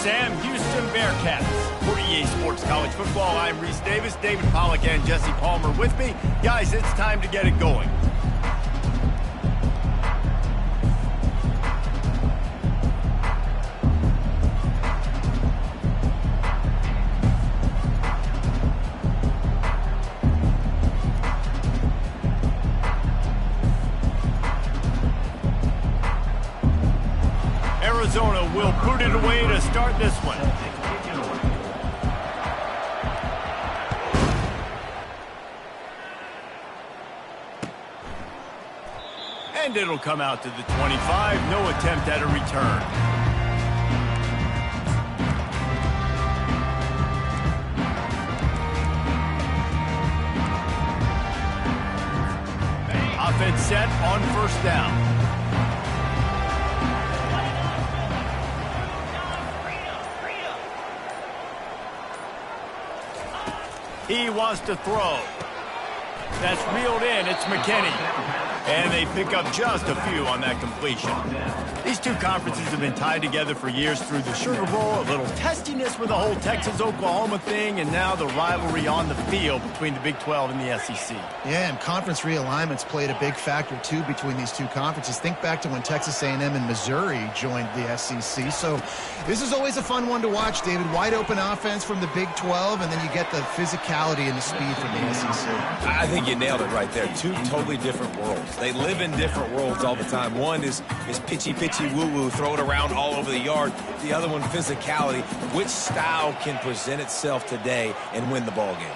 Sam. Houston Bearcats. For EA Sports College Football, I'm Reese Davis, David Pollack, and Jesse Palmer with me. Guys, it's time to get it going. Arizona will put it away to start this one. And it'll come out to the 25. No attempt at a return. Offense set on first down. He wants to throw. That's reeled in. It's McKinney. And they pick up just a few on that completion. These two conferences have been tied together for years through the Sugar Bowl, a little testiness with the whole Texas-Oklahoma thing, and now the rivalry on the field between the Big 12 and the SEC. Yeah, and conference realignments played a big factor, too, between these two conferences. Think back to when Texas A&M and Missouri joined the SEC. So this is always a fun one to watch, David. Wide open offense from the Big 12, and then you get the physicality and the speed from the SEC. I think you nailed it right there. Two totally different worlds. They live in different worlds all the time. One is pitchy woo-woo, throw it around all over the yard. The other one, physicality. Which style can present itself today and win the ball game?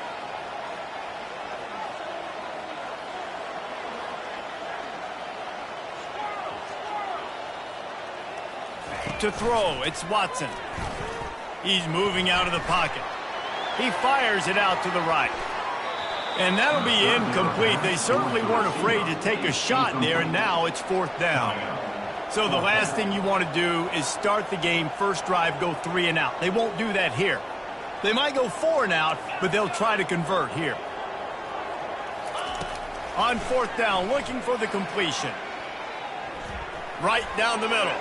To throw, it's Watson. He's moving out of the pocket. He fires it out to the right. And that'll be incomplete. They certainly weren't afraid to take a shot there, and now it's fourth down. So the last thing you want to do is start the game, first drive, go 3 and out. They won't do that here. They might go 4 and out, but they'll try to convert here. On fourth down, looking for the completion. Right down the middle.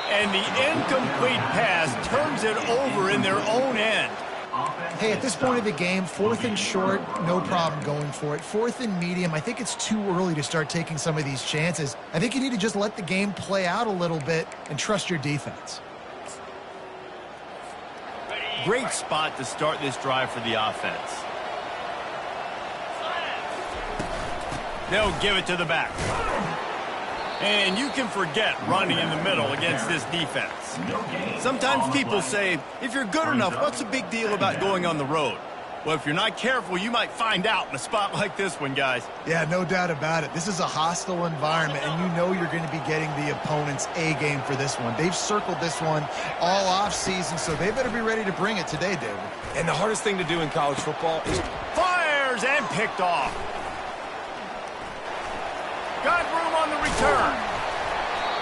And the incomplete pass turns it over in their own end. Hey, at this point of the game, fourth and short, no problem going for it. Fourth and medium, I think it's too early to start taking some of these chances. I think you need to just let the game play out a little bit and trust your defense. Great spot to start this drive for the offense. They'll give it to the back. And you can forget running in the middle against this defense. Sometimes people say, if you're good enough, what's the big deal about going on the road? Well, if you're not careful, you might find out in a spot like this one, guys. Yeah, no doubt about it. This is a hostile environment, and you know you're going to be getting the opponent's A-game for this one. They've circled this one all off-season, so they better be ready to bring it today, David. And the hardest thing to do in college football is... Fires and picked off. Got room on the return.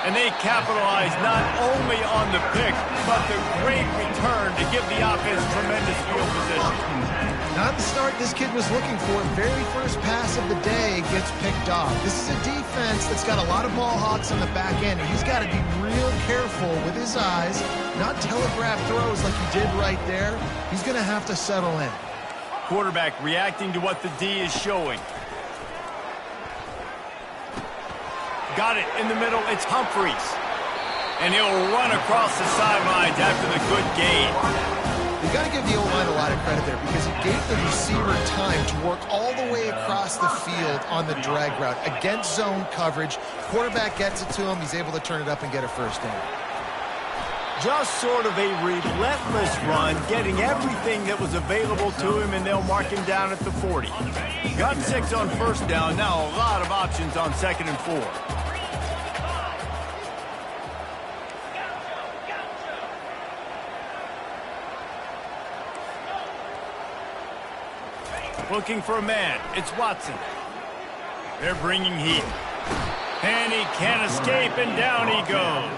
And they capitalize not only on the pick, but the great return to give the offense tremendous field position. Not the start this kid was looking for. Very first pass of the day gets picked off. This is a defense that's got a lot of ball hawks on the back end, and he's got to be real careful with his eyes, not telegraph throws like he did right there. He's going to have to settle in. Quarterback reacting to what the D is showing. Got it in the middle. It's Humphreys. And he'll run across the sidelines after the good gain. You've got to give the O-line a lot of credit there because it gave the receiver time to work all the way across the field on the drag route against zone coverage. Quarterback gets it to him. He's able to turn it up and get a first down. Just sort of a relentless run, getting everything that was available to him, and they'll mark him down at the 40. Got 6 on first down. Now a lot of options on 2nd and 4. Looking for a man. It's Watson. They're bringing heat. And he can't escape, and down he goes.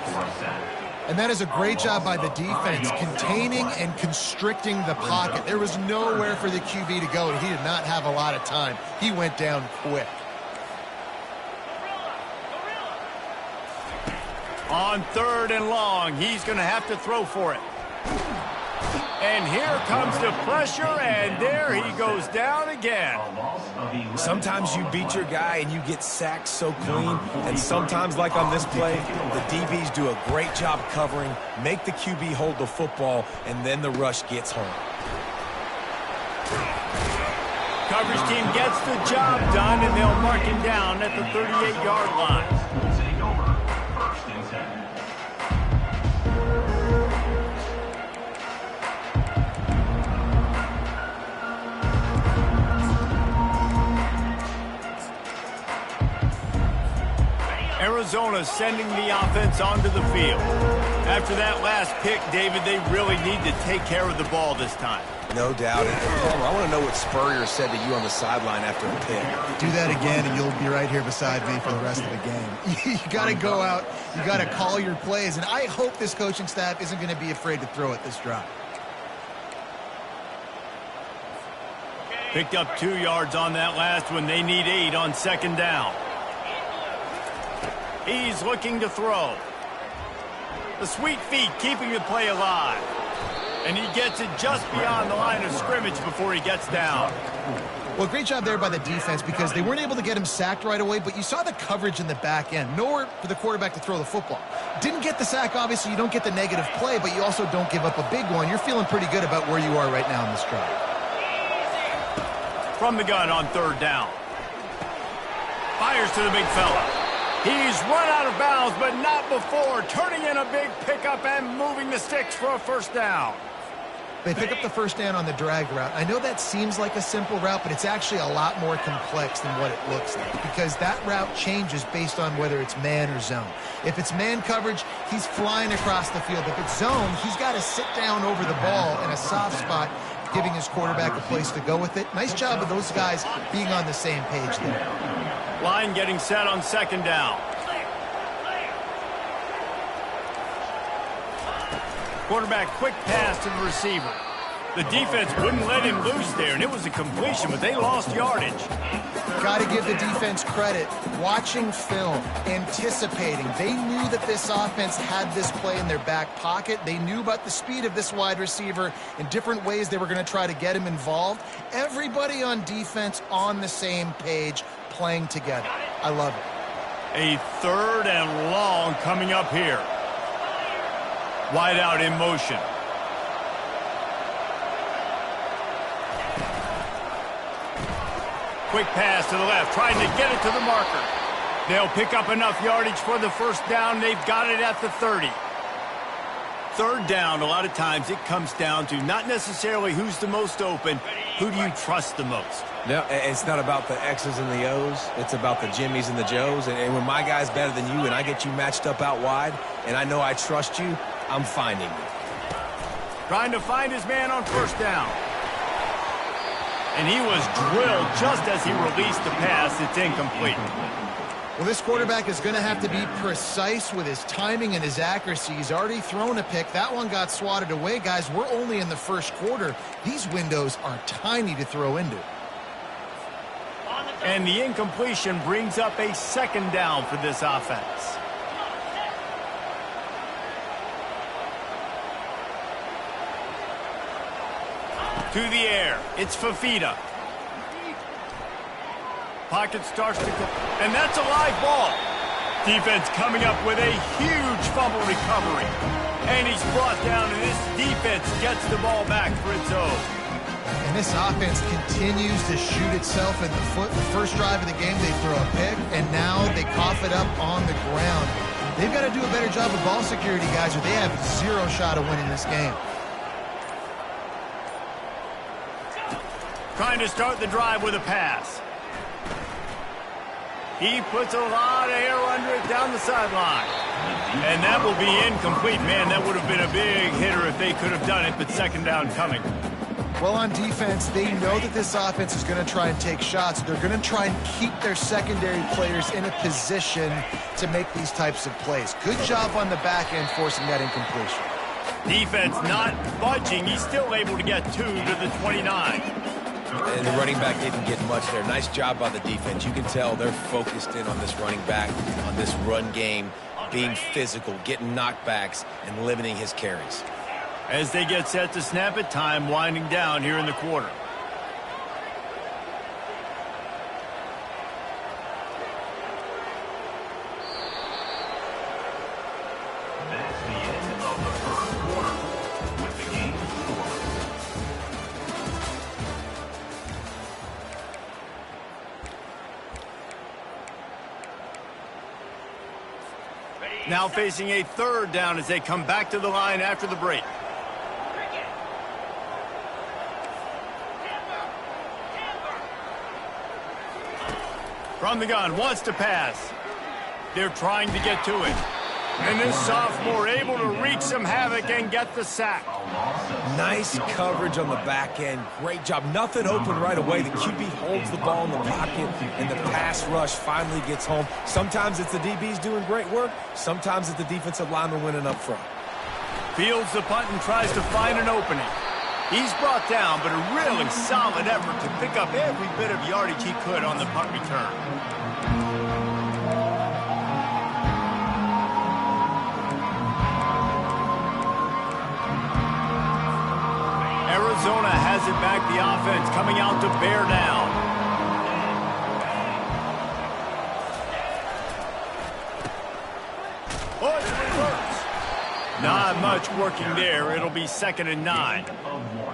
And that is a great job by the defense, containing and constricting the pocket. There was nowhere for the QB to go, and he did not have a lot of time. He went down quick. On 3rd and long, he's going to have to throw for it. And here comes the pressure, and there he goes down again. Sometimes you beat your guy and you get sacked so clean, and sometimes, like on this play, the DBs do a great job covering, make the QB hold the football, and then the rush gets home. Coverage team gets the job done, and they'll mark him down at the 38-yard line. Arizona sending the offense onto the field. After that last pick, David, they really need to take care of the ball this time. No doubt. And Palmer, I want to know what Spurrier said to you on the sideline after the pick. Do that again, and you'll be right here beside me for the rest of the game. You got to go out. You got to call your plays, and I hope this coaching staff isn't going to be afraid to throw it this drive. Picked up 2 yards on that last one. They need 8 on second down. He's looking to throw. The sweet feet keeping the play alive. And he gets it just beyond the line of scrimmage before he gets down. Well, great job there by the defense because they weren't able to get him sacked right away, but you saw the coverage in the back end. Nowhere for the quarterback to throw the football. Didn't get the sack, obviously. You don't get the negative play, but you also don't give up a big one. You're feeling pretty good about where you are right now in this drive. From the gun on third down. Fires to the big fella. He's run out of bounds, but not before turning in a big pickup and moving the sticks for a first down. They pick up the first down on the drag route. I know that seems like a simple route, but it's actually a lot more complex than what it looks like because that route changes based on whether it's man or zone. If it's man coverage, he's flying across the field. If it's zone, he's got to sit down over the ball in a soft spot, giving his quarterback a place to go with it. Nice job of those guys being on the same page there. Line getting set on second down. Quarterback quick pass to the receiver. The defense wouldn't let him loose there, and it was a completion, but they lost yardage. Got to give the defense credit. Watching film, anticipating. They knew that this offense had this play in their back pocket. They knew about the speed of this wide receiver in different ways they were going to try to get him involved. Everybody on defense on the same page, playing together. I love it. A third and long coming up here. Wide out in motion. Quick pass to the left, trying to get it to the marker. They'll pick up enough yardage for the first down. They've got it at the 30. Third down, a lot of times it comes down to not necessarily who's the most open, who do you trust the most? No, it's not about the X's and the O's. It's about the Jimmys and the Joes. And when my guy's better than you and I get you matched up out wide, and I know I trust you, I'm finding you. Trying to find his man on first down. And he was drilled just as he released the pass. It's incomplete. Well, this quarterback is going to have to be precise with his timing and his accuracy. He's already thrown a pick. That one got swatted away. Guys, we're only in the first quarter. These windows are tiny to throw into. And the incompletion brings up a second down for this offense. To the air. It's Fafita. Pocket starts to go. And that's a live ball. Defense coming up with a huge fumble recovery. And he's brought down, and this defense gets the ball back for its own. And this offense continues to shoot itself in the foot. The first drive of the game, they throw a pick, and now they cough it up on the ground. They've got to do a better job of ball security, guys, or they have zero shot of winning this game. Trying to start the drive with a pass. He puts a lot of air under it down the sideline. And that will be incomplete. Man, that would have been a big hitter if they could have done it, but second down coming. Well, on defense, they know that this offense is going to try and take shots. They're going to try and keep their secondary players in a position to make these types of plays. Good job on the back end forcing that incompletion. Defense not budging. He's still able to get 2 to the 29. And the running back didn't get much there. Nice job by the defense. You can tell they're focused in on this running back, on this run game, being physical, getting knockbacks, and limiting his carries. As they get set to snap it, time winding down here in the quarter. That's the end of the first quarter with the game score. Now facing a third down as they come back to the line after the break. From the gun, wants to pass. They're trying to get to it. And this sophomore able to wreak some havoc and get the sack. Nice coverage on the back end. Great job. Nothing open right away. The QB holds the ball in the pocket, and the pass rush finally gets home. Sometimes it's the DBs doing great work. Sometimes it's the defensive lineman winning up front. Fields the punt and tries to find an opening. He's brought down, but a really solid effort to pick up every bit of yardage he could on the punt return. Arizona has it back, the offense coming out to bear down. Oh, it's reverse. Not much working there. It'll be 2nd and 9.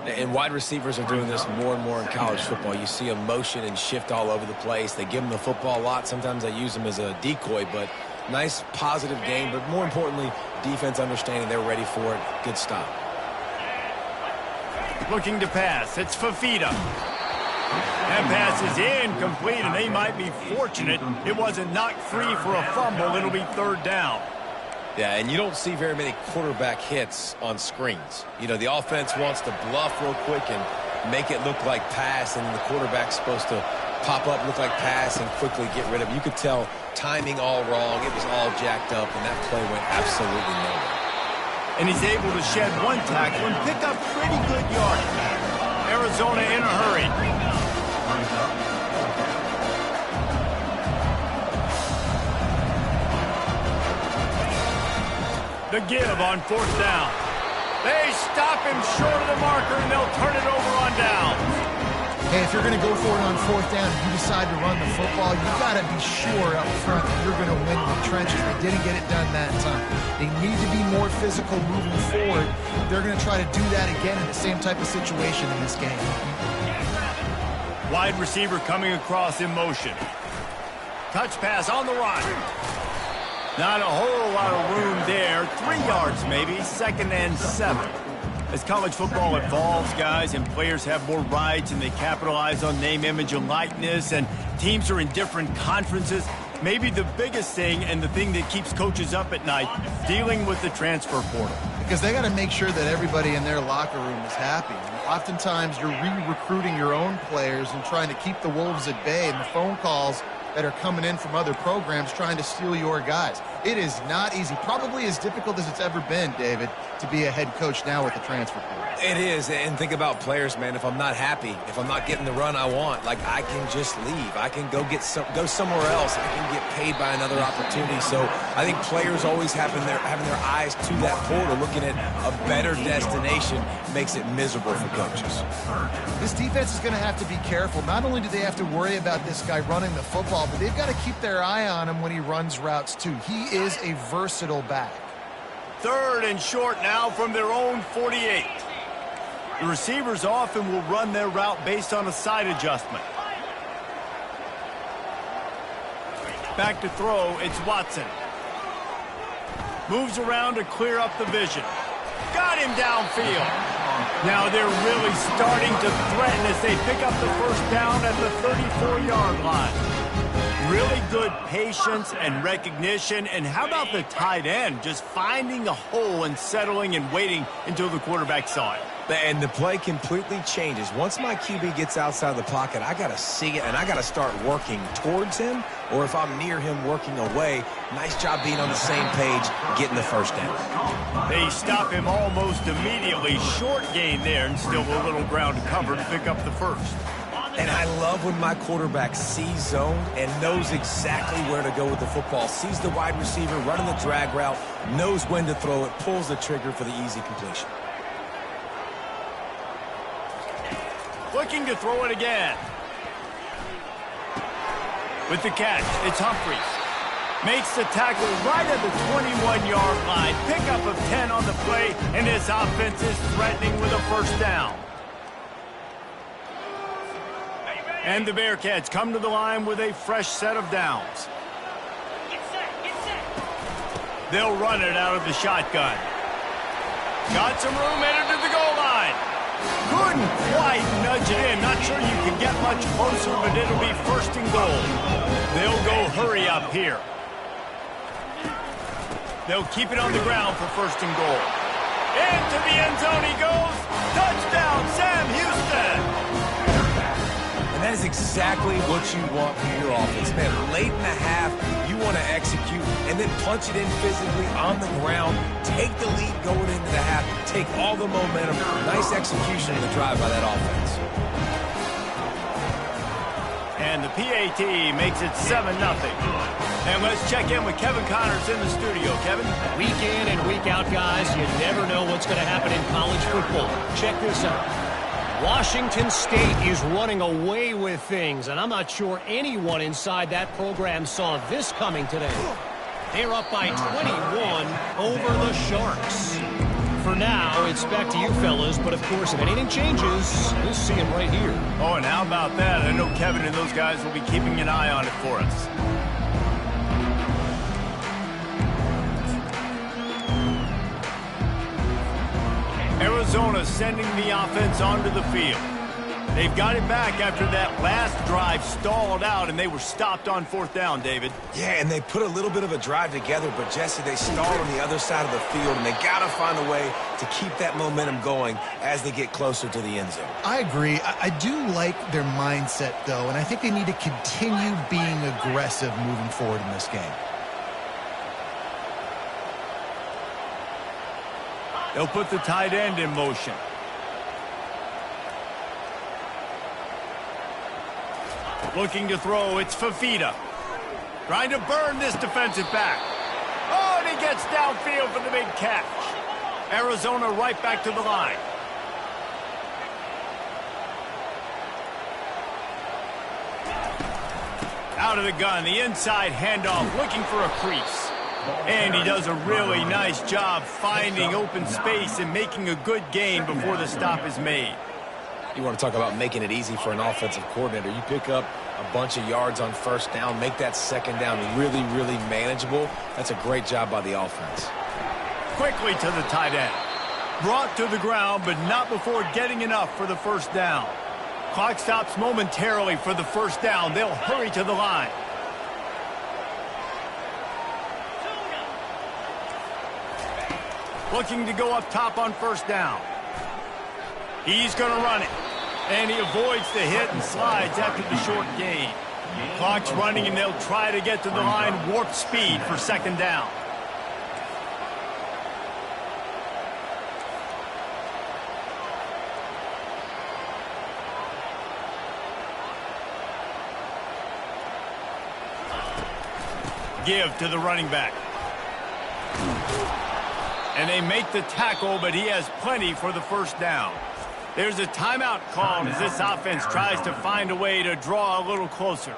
And wide receivers are doing this more and more in college football. You see them motion and shift all over the place. They give them the football a lot. Sometimes they use them as a decoy, but nice positive game. But more importantly, defense understanding they're ready for it. Good stop. Looking to pass. It's Fafita. That pass is incomplete, and they might be fortunate it wasn't knocked free for a fumble. It'll be 3rd down. Yeah, and you don't see very many quarterback hits on screens. You know, the offense wants to bluff real quick and make it look like pass, and the quarterback's supposed to pop up, look like pass, and quickly get rid of it. You could tell timing all wrong. It was all jacked up, and that play went absolutely nowhere. And he's able to shed one tackle and pick up pretty good yardage. Arizona in a hurry. The give on 4th down. They stop him short of the marker, and they'll turn it over on down. Hey, if you're going to go for it on 4th down and you decide to run the football, you've got to be sure up front that you're going to win the trenches. They didn't get it done that time. They need to be more physical moving forward. They're going to try to do that again in the same type of situation in this game. Wide receiver coming across in motion. Touch pass on the run. Not a whole lot of room there. 3 yards maybe, 2nd and 7. As college football evolves, guys, and players have more rights and they capitalize on name, image, and likeness, and teams are in different conferences, maybe the biggest thing and the thing that keeps coaches up at night, dealing with the transfer portal. Because they got to make sure that everybody in their locker room is happy. Oftentimes, you're re-recruiting your own players and trying to keep the wolves at bay, and the phone calls that are coming in from other programs trying to steal your guys. It is not easy. Probably as difficult as it's ever been, David, to be a head coach now with the transfer portal. It is, and think about players, man. If I'm not happy, if I'm not getting the run I want, like, I can just leave. I can go somewhere else. I can get paid by another opportunity. So I think players always having their eyes to that portal, looking at a better destination, makes it miserable for coaches. This defense is going to have to be careful. Not only do they have to worry about this guy running the football, but they've got to keep their eye on him when he runs routes too. He is a versatile back. 3rd and short now from their own 48. The receivers often will run their route based on a side adjustment. Back to throw, it's Watson. Moves around to clear up the vision. Got him downfield. Now they're really starting to threaten as they pick up the 1st down at the 34-yard line. Really good patience and recognition. And how about the tight end just finding a hole and settling and waiting until the quarterback saw it? And the play completely changes. Once my QB gets outside the pocket, I got to see it, and I got to start working towards him, or if I'm near him, working away. Nice job being on the same page, getting the 1st down. They stop him almost immediately. Short gain there, and still a little ground to cover to pick up the 1st. And I love when my quarterback sees zone and knows exactly where to go with the football. Sees the wide receiver running the drag route, knows when to throw it, pulls the trigger for the easy completion. Looking to throw it again. With the catch, it's Humphries. Makes the tackle right at the 21-yard line. Pickup of 10 on the play, and this offense is threatening with a first down. And the Bearcats come to the line with a fresh set of downs. They'll run it out of the shotgun. Got some room headed to the goal line. Couldn't quite nudge it in. Not sure you can get much closer, but it'll be first and goal. They'll go hurry up here. They'll keep it on the ground for first and goal. Into the end zone he goes. Touchdown, Sam Houston. And that is exactly what you want from your offense, man. Late in the half, you want to execute and then punch it in physically on the ground. Take the lead going into the half. Take all the momentum. Nice execution of the drive by that offense. And the PAT makes it 7-0. And let's check in with Kevin Connors in the studio. Kevin? Week in and week out, guys, you never know what's going to happen in college football. Check this out. Washington State is running away with things, and I'm not sure anyone inside that program saw this coming today. They're up by 21 over the Sharks. For now, it's back to you fellas, but of course, if anything changes, we'll see them right here. Oh, and how about that? I know Kevin and those guys will be keeping an eye on it for us. Arizona sending the offense onto the field. They've got it back after that last drive stalled out, and they were stopped on fourth down, David. Yeah, and they put a little bit of a drive together, but, Jesse, they stalled on the other side of the field, and they got to find a way to keep that momentum going as they get closer to the end zone. I agree. I do like their mindset, though, and I think they need to continue being aggressive moving forward in this game. They'll put the tight end in motion. Looking to throw, it's Fafita. Trying to burn this defensive back. Oh, and he gets downfield for the big catch. Arizona right back to the line. Out of the gun, the inside handoff, looking for a crease. And he does a really nice job finding open space and making a good gain before the stop is made. You want to talk about making it easy for an offensive coordinator. You pick up a bunch of yards on first down, make that second down really, really manageable. That's a great job by the offense. Quickly to the tight end. Brought to the ground, but not before getting enough for the first down. Clock stops momentarily for the first down. They'll hurry to the line. Looking to go up top on first down. He's going to run it. And he avoids the hit and slides after the short gain. Clock's running, and they'll try to get to the line warp speed for second down. Give to the running back. And they make the tackle, but he has plenty for the first down. There's a timeout called as this offense tries to find a way to draw a little closer.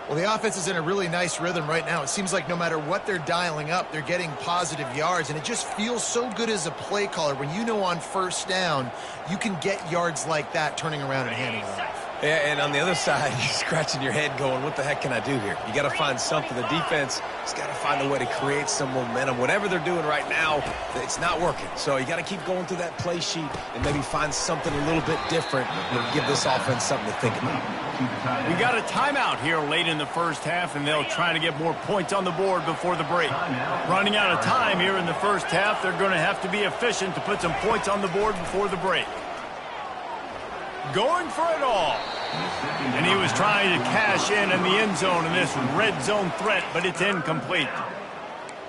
Well, the offense is in a really nice rhythm right now. It seems like no matter what they're dialing up, they're getting positive yards, and it just feels so good as a play caller when you know on first down you can get yards like that turning around and handing it off. Yeah, and on the other side, you're scratching your head going, what the heck can I do here? You got to find something. The defense has got to find a way to create some momentum. Whatever they're doing right now, it's not working. So you got to keep going through that play sheet and maybe find something a little bit different and give this offense something to think about. We got a timeout here late in the first half, and they'll try to get more points on the board before the break. Running out of time here in the first half, they're going to have to be efficient to put some points on the board before the break. Going for it all. And he was trying to cash in the end zone in this red zone threat, but it's incomplete.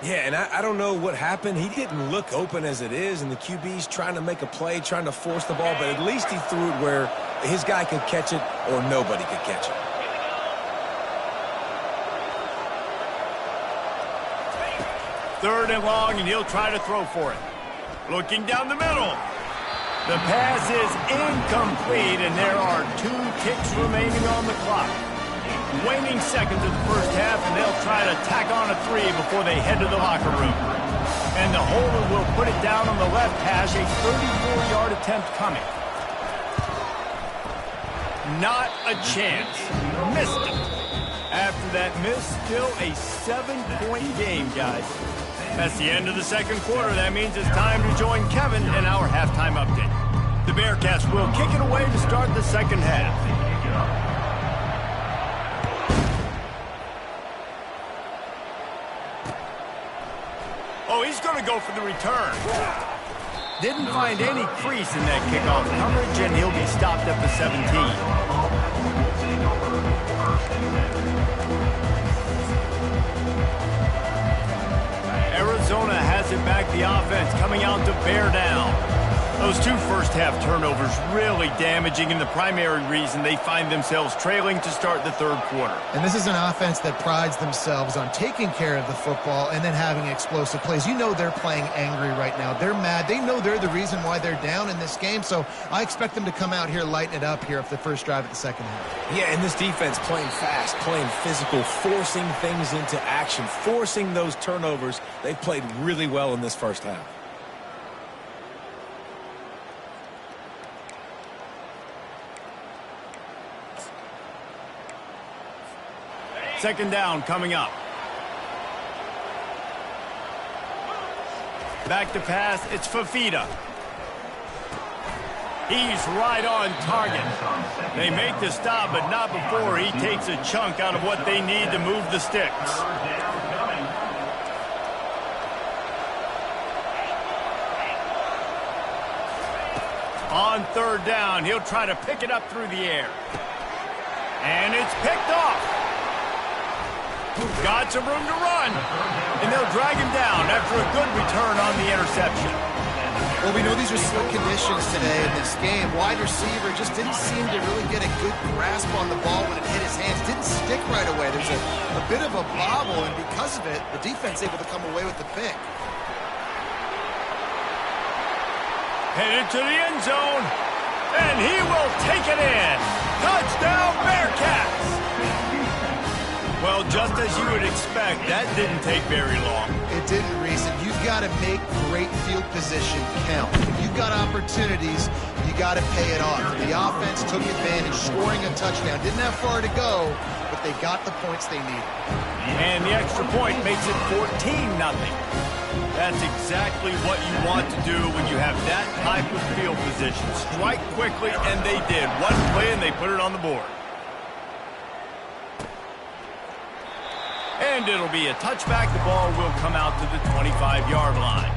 Yeah, and I don't know what happened. He didn't look open as it is, and the QB's trying to make a play, trying to force the ball, but at least he threw it where his guy could catch it or nobody could catch it. Third and long, and he'll try to throw for it. Looking down the middle. The pass is incomplete, and there are 2 kicks remaining on the clock. Waning seconds of the first half, and they'll try to tack on a 3 before they head to the locker room. And the holder will put it down on the left hash, a 34-yard attempt coming. Not a chance. Missed it. After that miss, still a 7-point game, guys. That's the end of the second quarter. That means it's time to join Kevin in our halftime update. The Bearcats will kick it away to start the second half. Oh, he's going to go for the return. Didn't find any crease in that kickoff coverage, and he'll be stopped at the 17. Arizona has it back, the offense coming out to bear down. Those 2 first-half turnovers really damaging, and the primary reason they find themselves trailing to start the third quarter. And this is an offense that prides themselves on taking care of the football and then having explosive plays. You know they're playing angry right now. They're mad. They know they're the reason why they're down in this game, so I expect them to come out here, lighten it up here for the first drive of the second half. Yeah, and this defense playing fast, playing physical, forcing things into action, forcing those turnovers. They played really well in this first half. Second down coming up. Back to pass, it's Fafita. He's right on target. They make the stop, but not before he takes a chunk out of what they need to move the sticks. On third down, he'll try to pick it up through the air. And it's picked off. Got some room to run. And they'll drag him down after a good return on the interception. Well, we know these are slick conditions today in this game. Wide receiver just didn't seem to really get a good grasp on the ball when it hit his hands. Didn't stick right away. There's a bit of a bobble, and because of it, the defense able to come away with the pick. Headed to the end zone. And he will take it in. Touchdown, Bearcats! Well, just as you would expect, that didn't take very long. It didn't, Reese. You've got to make great field position count. When you've got opportunities, you got to pay it off. The offense took advantage, scoring a touchdown. Didn't have far to go, but they got the points they needed. And the extra point makes it 14-0. That's exactly what you want to do when you have that type of field position. Strike quickly, and they did. One play, and they put it on the board. And it'll be a touchback. The ball will come out to the 25-yard line.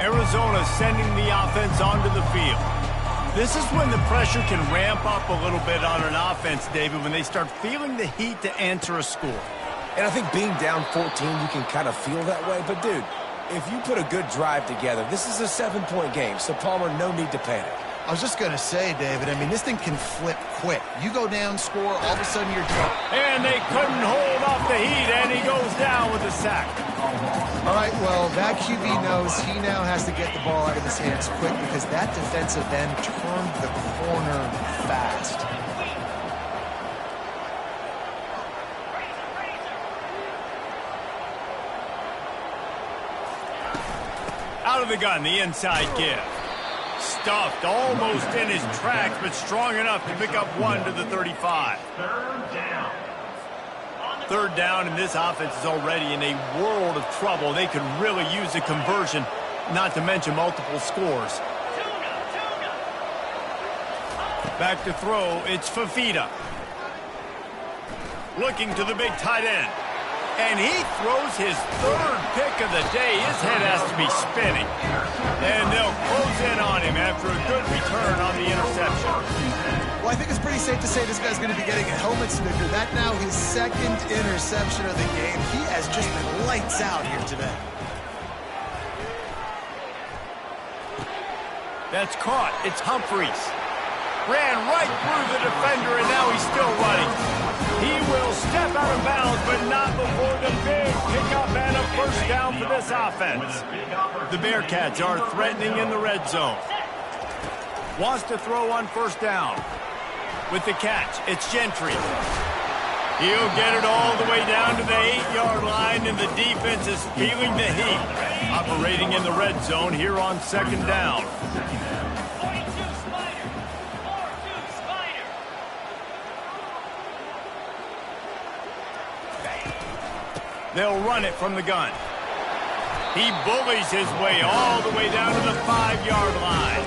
Arizona sending the offense onto the field. This is when the pressure can ramp up a little bit on an offense, David, when they start feeling the heat to answer a score. And I think being down 14, you can kind of feel that way. But, dude, if you put a good drive together, this is a 7-point game, so Palmer, no need to panic. I was just going to say, David, I mean, this thing can flip quick. You go down, score, all of a sudden you're drunk. And they couldn't hold off the heat, and he goes down with a sack. All right, well, that QB knows he now has to get the ball out of his hands quick because that defensive end turned the corner fast. Out of the gun, the inside give. Stuffed almost in his tracks, but strong enough to pick up one to the 35. Third down, and this offense is already in a world of trouble. They could really use a conversion, not to mention multiple scores. Back to throw, it's Fafita. Looking to the big tight end. And he throws his third pick of the day. His head has to be spinning. And they'll close in on him after a good return on the interception. Well, I think it's pretty safe to say this guy's going to be getting a helmet sticker. That now his second interception of the game. He has just been lights out here today. That's caught. It's Humphries. Ran right through the defender, and now he's still running. He will step out of bounds, but not before the big pickup and a first down for this offense. The Bearcats are threatening in the red zone. Wants to throw on first down. With the catch, it's Gentry. He'll get it all the way down to the 8-yard line, and the defense is feeling the heat. Operating in the red zone here on second down. They'll run it from the gun. He bullies his way all the way down to the 5-yard line.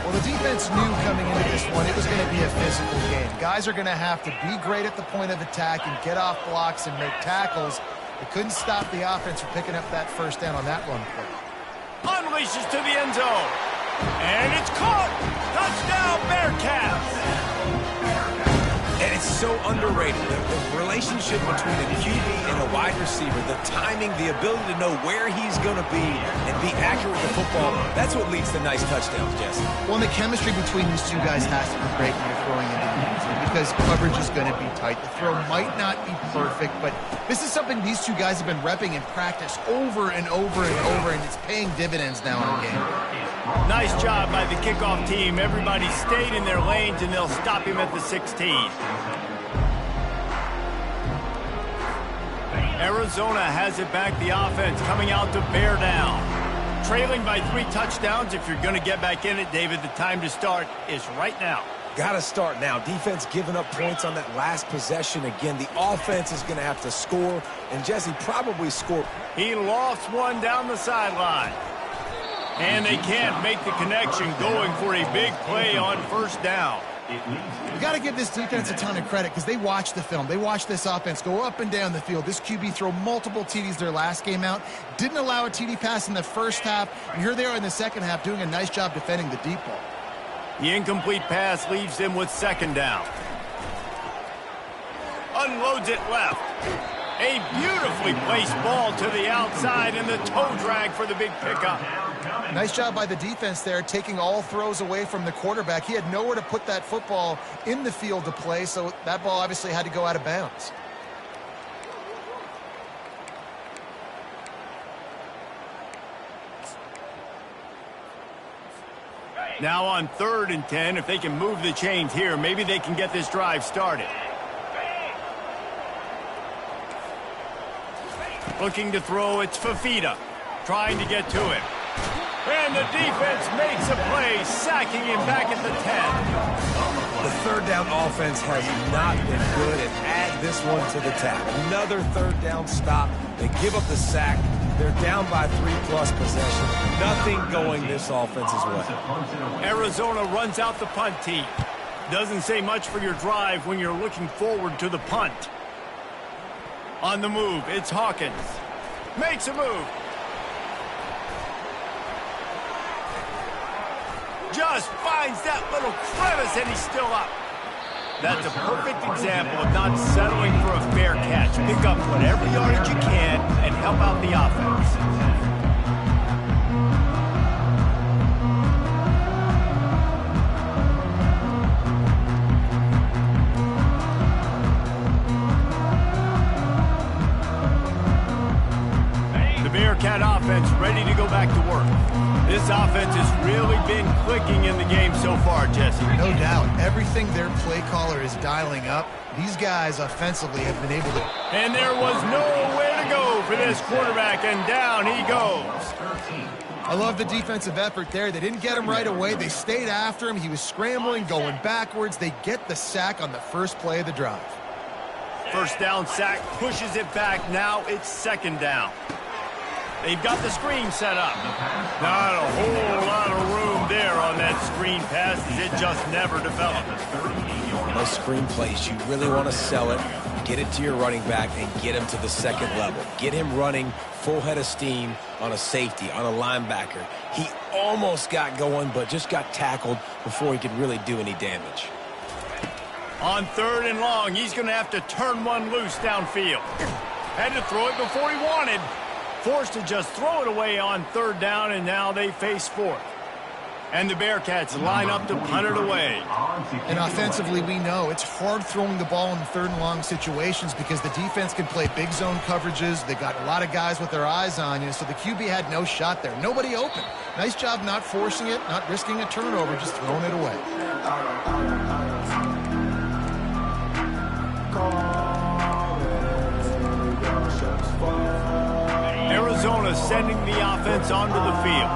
Well, the defense knew coming into this one it was going to be a physical game. Guys are going to have to be great at the point of attack and get off blocks and make tackles. They couldn't stop the offense from picking up that first down on that run play. Unleashes to the end zone. And it's caught. Touchdown, Bearcats. And it's so underrated. The relationship between a QB and a wide receiver, the timing, the ability to know where he's going to be and be accurate with the football, that's what leads to nice touchdowns, Jesse. Well, and the chemistry between these two guys has to be great when you're throwing into the end zone because coverage is going to be tight. The throw might not be perfect, but this is something these two guys have been repping in practice over and over and over, and it's paying dividends now in the game. Nice job by the kickoff team. Everybody stayed in their lanes, and they'll stop him at the 16. Arizona has it back. The offense coming out to bear down. Trailing by 3 touchdowns. If you're going to get back in it, David, the time to start is right now. Got to start now. Defense giving up points on that last possession. Again, the offense is going to have to score, and Jesse probably scored. He lost one down the sideline. And they can't make the connection, going for a big play on first down. You got to give this defense a ton of credit because they watched the film. They watched this offense go up and down the field. This QB throw multiple TDs their last game out. Didn't allow a TD pass in the first half. And here they are in the second half doing a nice job defending the deep ball. The incomplete pass leaves him with second down. Unloads it left. A beautifully placed ball to the outside, and the toe drag for the big pickup. Nice job by the defense there, taking all throws away from the quarterback. He had nowhere to put that football in the field to play, so that ball obviously had to go out of bounds. Now on 3rd and 10, if they can move the chains here, maybe they can get this drive started. Looking to throw, it's Fafita. Trying to get to him. And the defense makes a play, sacking him back at the 10. The third down offense has not been good, and add this one to the tab. Another third down stop. They give up the sack. They're down by 3+ possessions. Nothing going this offense's way. Arizona runs out the punt team. Doesn't say much for your drive when you're looking forward to the punt. On the move, it's Hawkins. Makes a move. Just finds that little crevice, and he's still up. That's a perfect example of not settling for a fair catch. Pick up whatever yardage you can and help out the offense. Bearcat offense ready to go back to work. This offense has really been clicking in the game so far, Jesse. No doubt. Everything their play caller is dialing up, these guys offensively have been able to. And there was nowhere to go for this quarterback, and down he goes. I love the defensive effort there. They didn't get him right away. They stayed after him. He was scrambling, going backwards. They get the sack on the first play of the drive. First down sack, pushes it back. Now it's second down. They've got the screen set up. Not a whole lot of room there on that screen pass, as it just never developed. Those screen plays, you really want to sell it, get it to your running back, and get him to the second level. Get him running full head of steam on a safety, on a linebacker. He almost got going, but just got tackled before he could really do any damage. On 3rd and long, he's going to have to turn one loose downfield. Had to throw it before he wanted. Forced to just throw it away on 3rd down, and now they face 4th. And the Bearcats line up to punt it away. And offensively, we know it's hard throwing the ball in third and long situations because the defense can play big zone coverages. They got a lot of guys with their eyes on you, so the QB had no shot there. Nobody open. Nice job not forcing it, not risking a turnover, just throwing it away. Arizona sending the offense onto the field.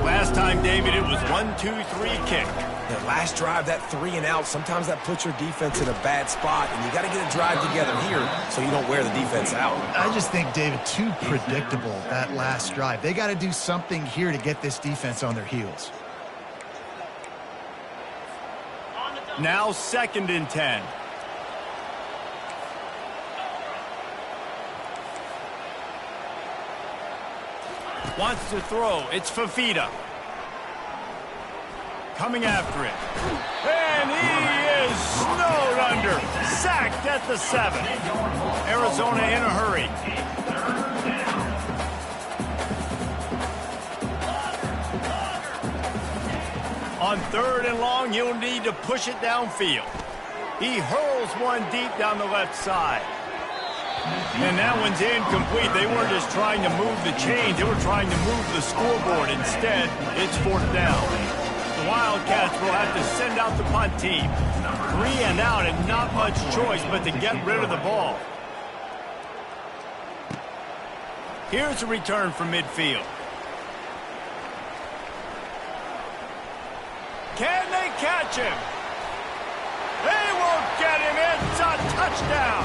Last time, David, it was 1-2-3 kick. The last drive, that 3 and out, sometimes that puts your defense in a bad spot, and you got to get a drive together here so you don't wear the defense out. I just think, David, too predictable, that last drive. They got to do something here to get this defense on their heels. Now 2nd and 10. Wants to throw. It's Fafita. Coming after it. And he is snowed under. Sacked at the 7. Arizona in a hurry. On 3rd and long, you'll need to push it downfield. He hurls one deep down the left side. And that one's incomplete. They weren't just trying to move the chains. They were trying to move the scoreboard. Instead, it's 4th down. The Wildcats will have to send out the punt team. 3 and out and not much choice but to get rid of the ball. Here's a return from midfield. Can they catch him? They won't get him. It's a touchdown.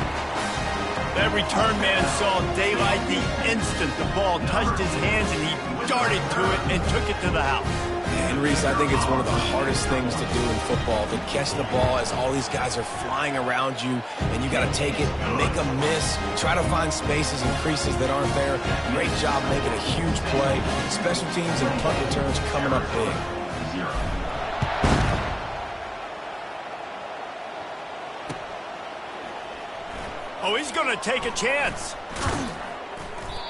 That return man saw daylight the instant the ball touched his hands, and he darted to it and took it to the house. And Reese, I think it's one of the hardest things to do in football, to catch the ball as all these guys are flying around you, and you got to take it, make a miss, try to find spaces and creases that aren't there. Great job making a huge play. Special teams and punt returns coming up big. Oh, he's going to take a chance.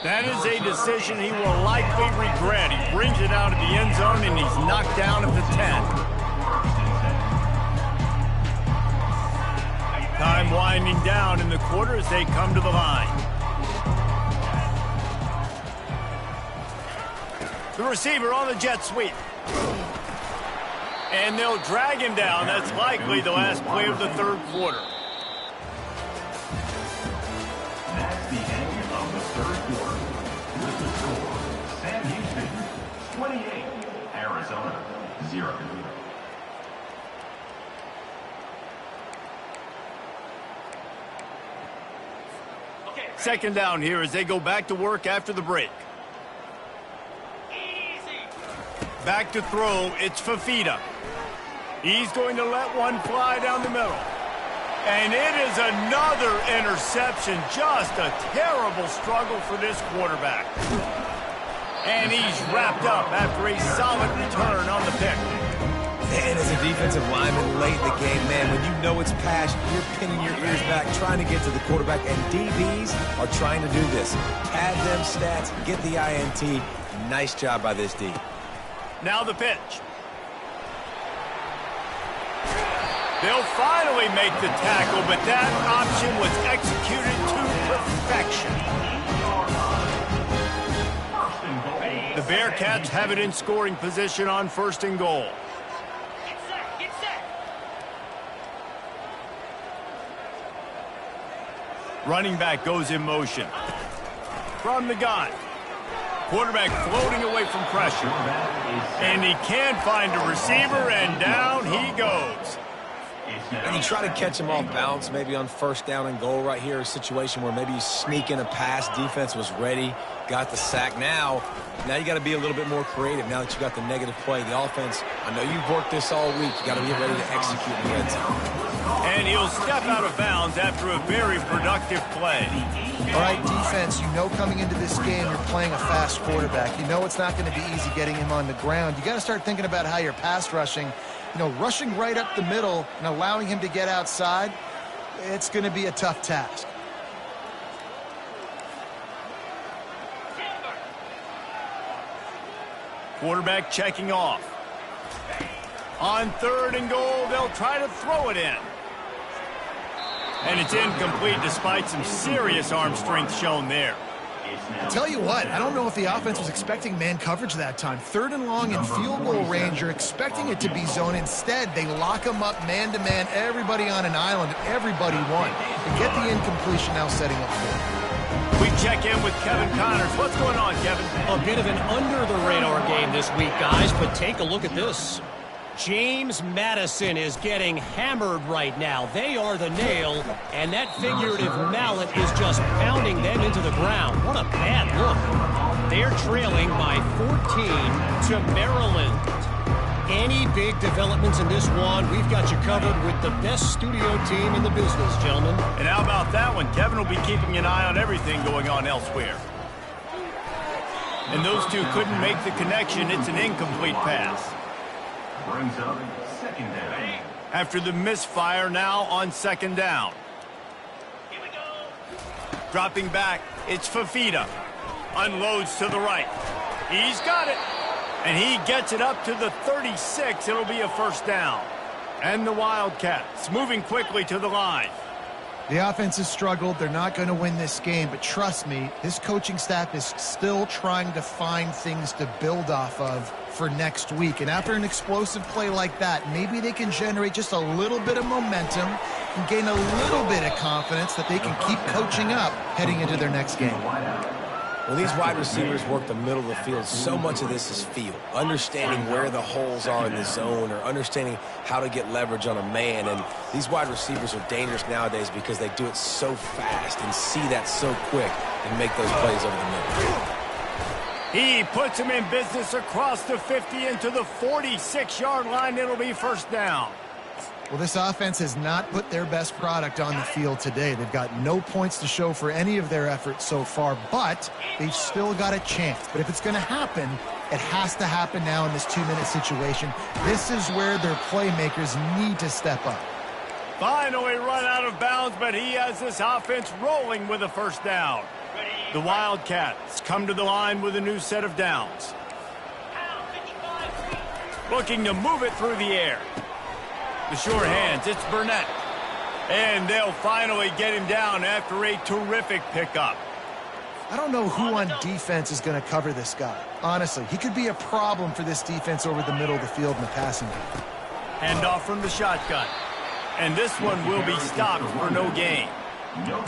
That is a decision he will likely regret. He brings it out of the end zone, and he's knocked down at the 10. Time winding down in the quarter as they come to the line. The receiver on the jet sweep. And they'll drag him down. That's likely the last play of the 3rd quarter. That's the end of the 3rd quarter. With the score, Sam Houston, 28, Arizona, 0. Second down here as they go back to work after the break. Back to throw, it's Fafita. He's going to let one fly down the middle. And it is another interception. Just a terrible struggle for this quarterback. And he's wrapped up after a solid return on the pick. And as a defensive lineman late in the game, man, when you know it's pass, you're pinning your ears back, trying to get to the quarterback, and DBs are trying to do this. Pad them stats, get the INT. Nice job by this D. Now the pitch. They'll finally make the tackle, but that option was executed to perfection. The Bearcats have it in scoring position on 1st and goal. Get set. Running back goes in motion. From the gun. Quarterback floating away from pressure. And he can't find a receiver, and down he goes. And you try to catch him off balance, maybe on 1st down and goal right here, a situation where maybe you sneak in a pass, defense was ready, got the sack. Now you got to be a little bit more creative now that you got the negative play. The offense, I know you've worked this all week. You got to be ready to execute in the red zone. And he'll step out of bounds after a very productive play. All right, defense, you know coming into this game you're playing a fast quarterback. You know it's not going to be easy getting him on the ground. You got to start thinking about how you're pass rushing. You know, rushing right up the middle and allowing him to get outside, it's going to be a tough task. Quarterback checking off. On 3rd and goal, they'll try to throw it in. And it's incomplete despite some serious arm strength shown there. I'll tell you what, I don't know if the offense was expecting man coverage that time. 3rd and long in field goal range, you're expecting it to be zone. Instead, they lock them up man-to-man, everybody on an island, and everybody won. And get the incompletion now setting up for it. We check in with Kevin Connors. What's going on, Kevin? A bit of an under-the-radar game this week, guys, but take a look at this. James Madison is getting hammered right now. They are the nail, and that figurative mallet is just pounding them into the ground. What a bad look. They're trailing by 14 to Maryland. Any big developments in this one, we've got you covered with the best studio team in the business, gentlemen. And how about that one? Kevin will be keeping an eye on everything going on elsewhere. And those two couldn't make the connection. It's an incomplete pass. Brings up 2nd down. After the misfire, now on 2nd down. Here we go. Dropping back, it's Fafita. Unloads to the right. He's got it. And he gets it up to the 36. It'll be a 1st down. And the Wildcats moving quickly to the line. The offense has struggled. They're not going to win this game, but trust me, this coaching staff is still trying to find things to build off of for next week. And after an explosive play like that, maybe they can generate just a little bit of momentum and gain a little bit of confidence that they can keep coaching up heading into their next game. When these wide receivers work the middle of the field, so much of this is feel. Understanding where the holes are in the zone or understanding how to get leverage on a man. And these wide receivers are dangerous nowadays because they do it so fast and see that so quick and make those plays over the middle. He puts him in business across the 50 into the 46-yard line. It'll be 1st down. Well, this offense has not put their best product on the field today. They've got no points to show for any of their efforts so far, but they've still got a chance. But if it's going to happen, it has to happen now in this 2-minute situation. This is where their playmakers need to step up. Finally run out of bounds, but he has this offense rolling with a 1st down. The Wildcats come to the line with a new set of downs. Looking to move it through the air. The short hands, it's Burnett. And they'll finally get him down after a terrific pickup. I don't know who on defense is going to cover this guy. Honestly, he could be a problem for this defense over the middle of the field in the passing game. Handoff from the shotgun. And this one will be stopped for no gain.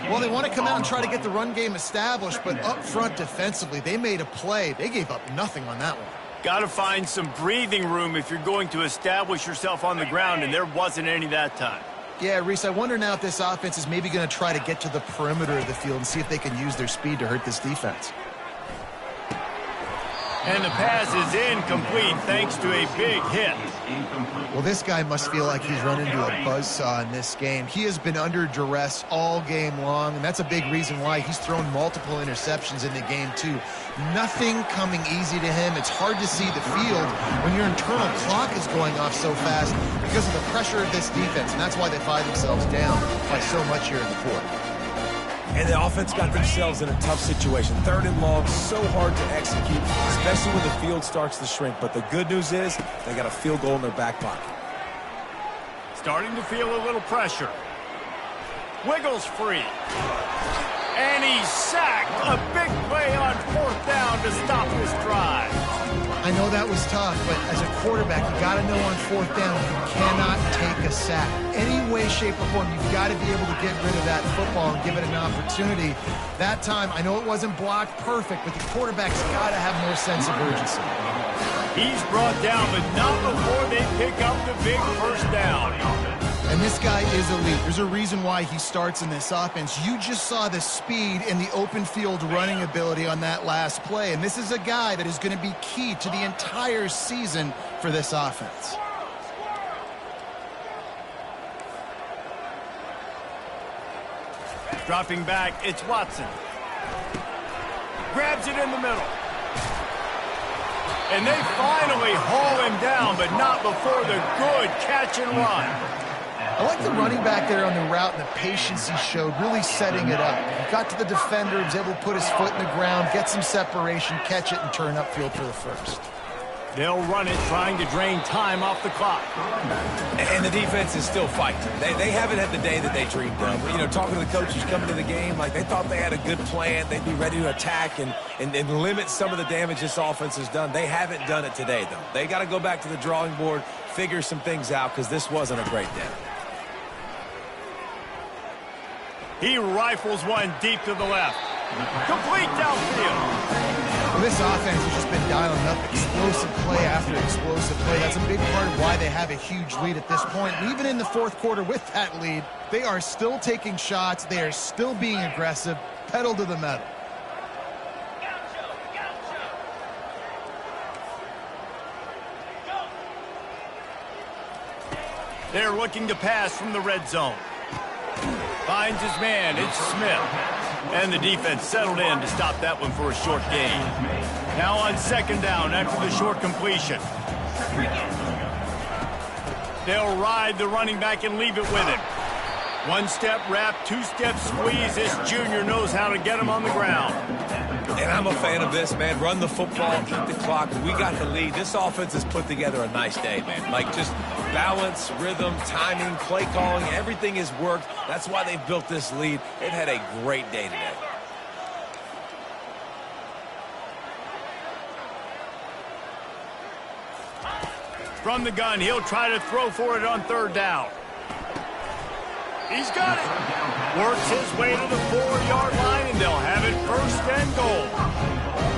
Well, they want to come out and try to get the run game established, but up front defensively, they made a play. They gave up nothing on that one. Got to find some breathing room if you're going to establish yourself on the ground, and there wasn't any that time. Yeah, Reese, I wonder now if this offense is maybe going to try to get to the perimeter of the field and see if they can use their speed to hurt this defense. And the pass is incomplete thanks to a big hit. Well, this guy must feel like he's run into a buzzsaw in this game. He has been under duress all game long, and that's a big reason why he's thrown multiple interceptions in the game, too. Nothing coming easy to him. It's hard to see the field when your internal clock is going off so fast because of the pressure of this defense, and that's why they find themselves down by so much here in the fourth. And the offense got themselves in a tough situation. 3rd and long, so hard to execute, especially when the field starts to shrink. But the good news is they got a field goal in their back pocket. Starting to feel a little pressure. Wiggles free. And he's sacked. A big play on 4th down to stop this drive. I know that was tough, but as a quarterback, you got to know on 4th down, you cannot take a sack. Any way, shape, or form, you've got to be able to get rid of that football and give it an opportunity. That time, I know it wasn't blocked perfect, but the quarterback's got to have more sense of urgency. He's brought down, but not before they pick up the big 1st down. And this guy is elite. There's a reason why he starts in this offense. You just saw the speed and the open field running ability on that last play. And this is a guy that is going to be key to the entire season for this offense. Dropping back, it's Watson. Grabs it in the middle. And they finally haul him down, but not before the good catch and run. I like the running back there on the route and the patience he showed, really setting it up. He got to the defender, was able to put his foot in the ground, get some separation, catch it, and turn upfield for the 1st. They'll run it, trying to drain time off the clock. And the defense is still fighting. They haven't had the day that they dreamed of. You know, talking to the coaches coming to the game, like they thought they had a good plan. They'd be ready to attack and limit some of the damage this offense has done. They haven't done it today, though. They got to go back to the drawing board, figure some things out, because this wasn't a great day. He rifles one deep to the left. Complete downfield. Well, this offense has just been dialing up explosive play after explosive play. That's a big part of why they have a huge lead at this point. And even in the fourth quarter with that lead, they are still taking shots. They are still being aggressive, pedal to the metal. They're looking to pass from the red zone. Finds his man. It's Smith. And the defense settled in to stop that one for a short gain. Now on second down after the short completion. They'll ride the running back and leave it with him. One-step wrap, two-step squeeze. This junior knows how to get him on the ground. And I'm a fan of this, man. Run the football, keep the clock. We got the lead. This offense has put together a nice day, man. Like, just balance, rhythm, timing, play calling, everything has worked. That's why they've built this lead. They've had a great day today. From the gun, he'll try to throw for it on third down. He's got it. Works his way to the 4-yard line, and they'll have it first and goal.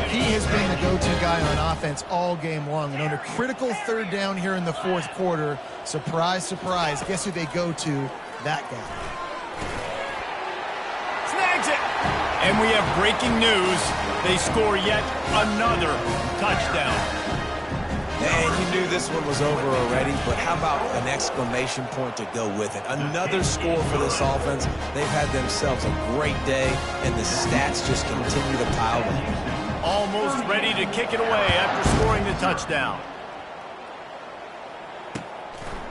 He has been the go-to guy on offense all game long. And on a critical third down here in the fourth quarter, surprise, surprise, guess who they go to? That guy. Snags it. And we have breaking news. They score yet another touchdown. And you knew this one was over already, but how about an exclamation point to go with it? Another score for this offense. They've had themselves a great day, and the stats just continue to pile up. Almost ready to kick it away after scoring the touchdown.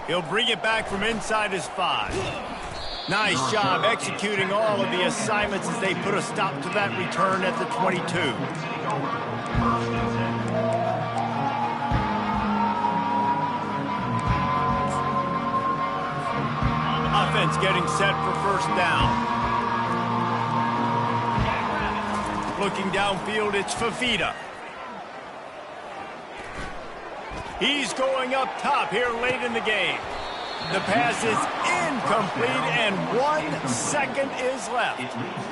He'll bring it back from inside his 5. Nice job executing all of the assignments as they put a stop to that return at the 22. Offense getting set for first down. Looking downfield, it's Fafita. He's going up top here late in the game. The pass is incomplete, and 1 second is left.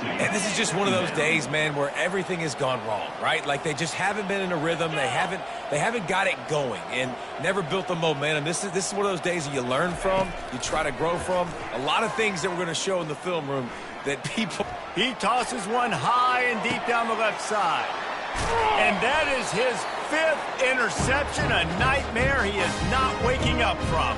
And this is just one of those days, man, where everything has gone wrong, right? Like they just haven't been in a rhythm. They haven't got it going and never built the momentum. This is one of those days that you learn from, you try to grow from. A lot of things that we're going to show in the film room that people... He tosses one high and deep down the left side. And that is his 5th interception, a nightmare he is not waking up from.